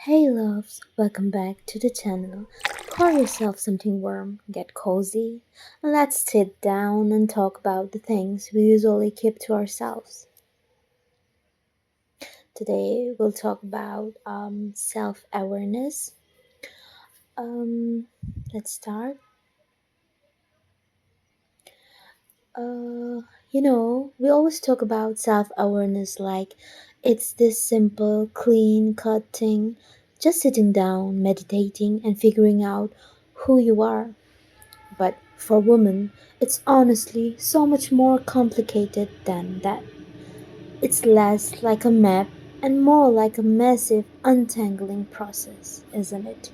Hey loves, welcome back to the channel. Pour yourself something warm, get cozy, and let's sit down and talk about the things we usually keep to ourselves. Today we'll talk about self awareness. Um, let's start. Uh, we always talk about self awareness like it's this simple, clean cut thing, just sitting down, meditating, and figuring out who you are. But for women, it's honestly so much more complicated than that. It's less like a map and more like a massive untangling process, isn't it?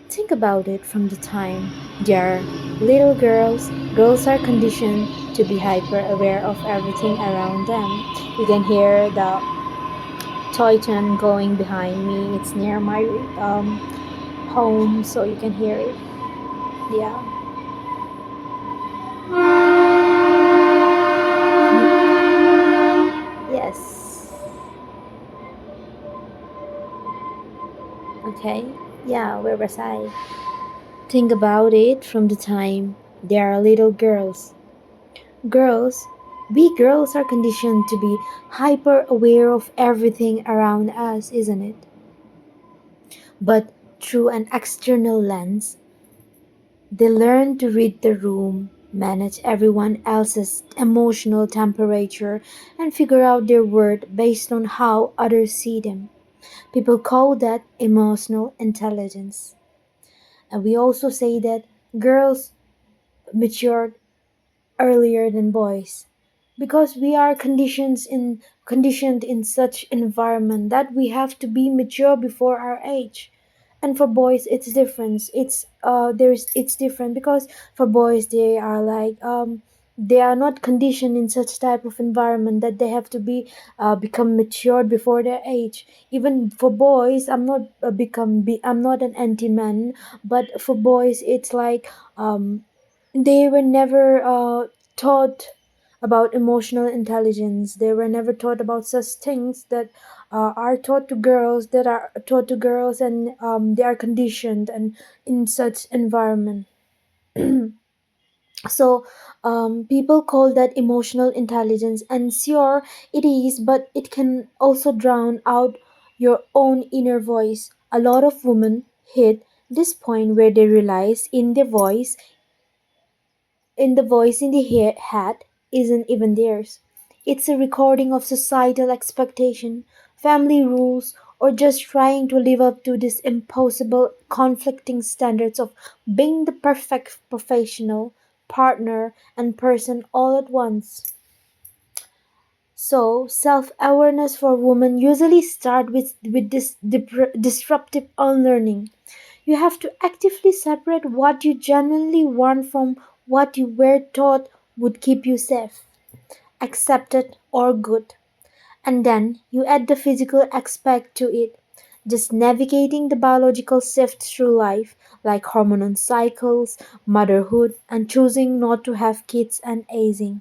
Think about it from the time they're little girls are conditioned to be hyper aware of everything around them. You can hear the toy train going behind me. It's near my home, so you can hear it. Yeah. Yes. Okay, yeah, where was I? Think about it from the time they are little girls. Girls, we girls are conditioned to be hyper aware of everything around us, isn't it? But through an external lens, they learn to read the room, manage everyone else's emotional temperature, and figure out their worth based on how others see them. People call that emotional intelligence. And we also say that girls mature earlier than boys because we are conditioned in such environment that we have to be mature before our age. And for boys it's different. It's different because for boys they are not conditioned in such type of environment that they have to become matured before their age. Even for boys, I'm not an anti man, but for boys it's like they were never taught about emotional intelligence. They were never taught about such things that are taught to girls, and they are conditioned and in such environment. So people call that emotional intelligence, and sure it is, but it can also drown out your own inner voice. A lot of women hit this point where they realize the voice in the head isn't even theirs. It's a recording of societal expectation, family rules, or just trying to live up to these impossible, conflicting standards of being the perfect professional, partner, and person all at once. So, self awareness for women usually start with this disruptive unlearning. You have to actively separate what you genuinely want from what you were taught would keep you safe, accepted, or good. And then you add the physical aspect to it, just navigating the biological shifts through life, like hormonal cycles, motherhood, and choosing not to have kids and aging.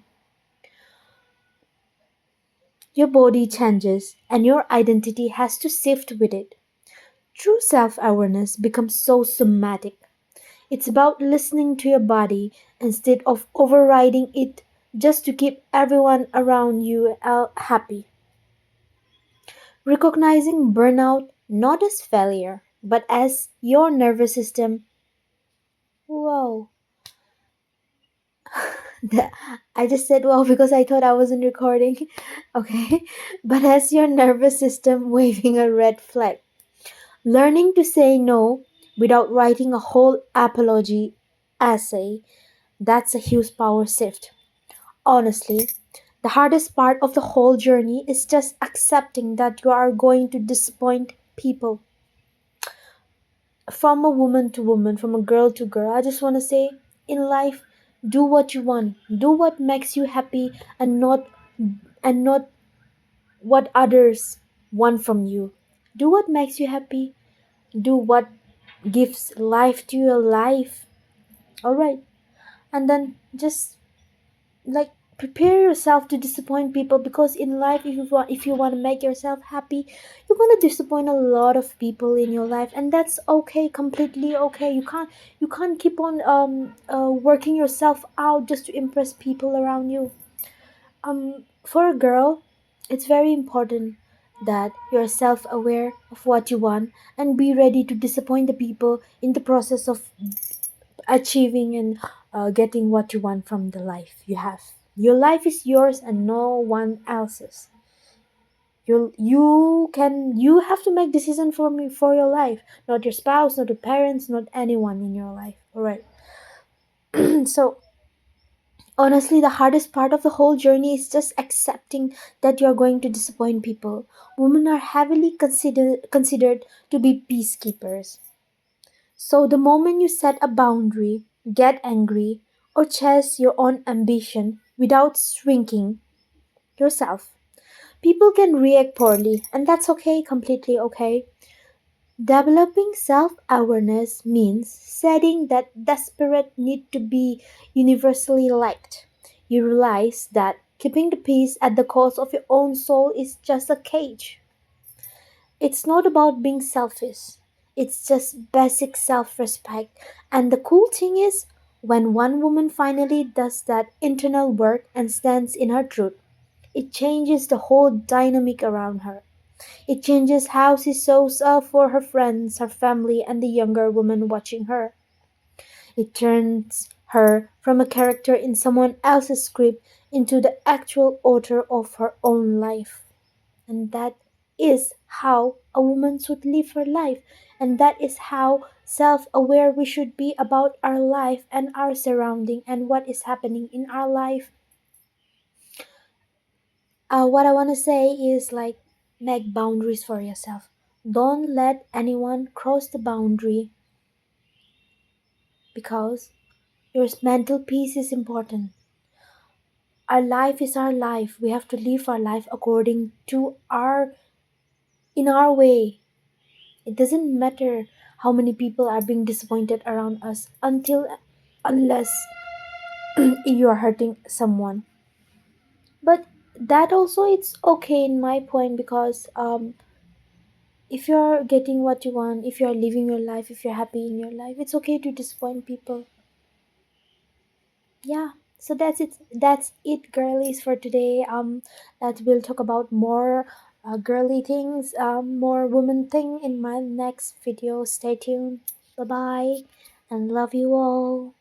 Your body changes, and your identity has to shift with it. True self awareness becomes so somatic. It's about listening to your body instead of overriding it just to keep everyone around you happy. Recognizing burnout not as failure, but as your nervous system. Whoa. I just said wow because I thought I wasn't recording. Okay. But as your nervous system waving a red flag. Learning to say no without writing a whole apology essay, that's a huge power shift. Honestly, the hardest part of the whole journey is just accepting that you are going to disappoint people. From a woman to woman, from a girl to girl, I just want to say in life, do what you want. Do what makes you happy and not what others want from you. Do what makes you happy. Do what gives life to your life. All right. And then just like prepare yourself to disappoint people, because in life, if you want to make yourself happy, you're going to disappoint a lot of people in your life, and that's okay, completely okay. You can't keep on working yourself out just to impress people around you. For a girl, it's very important that you're self-aware of what you want and be ready to disappoint the people in the process of achieving and getting what you want from the life you have. Your life is yours and no one else's. You have to make decision for me for your life, not your spouse, not your parents, not anyone in your life. All right. So honestly, the hardest part of the whole journey is just accepting that you're going to disappoint people. Women are heavily considered to be peacekeepers. So the moment you set a boundary, get angry, or chase your own ambition without shrinking yourself, people can react poorly, and that's okay, completely okay. Developing self awareness means setting that desperate need to be universally liked. You realize that keeping the peace at the cost of your own soul is just a cage. It's not about being selfish, it's just basic self respect. And the cool thing is, when one woman finally does that internal work and stands in her truth, it changes the whole dynamic around her. It changes how she shows up for her friends, her family, and the younger woman watching her. It turns her from a character in someone else's script into the actual author of her own life. And that is how a woman should live her life. And that is how self aware we should be about our life and our surrounding and what is happening in our life. What I want to say is like, make boundaries for yourself. Don't let anyone cross the boundary, because your mental peace is important. Our life is our life. We have to live our life according to in our way. It doesn't matter how many people are being disappointed around us, unless you are hurting someone. But that also, it's okay in my point, because if you're getting what you want, if you're living your life, if you're happy in your life, it's okay to disappoint people. Yeah. So that's it, girlies, for today. That we'll talk about more girly things, more woman thing in my next video. Stay tuned. Bye bye, and love you all.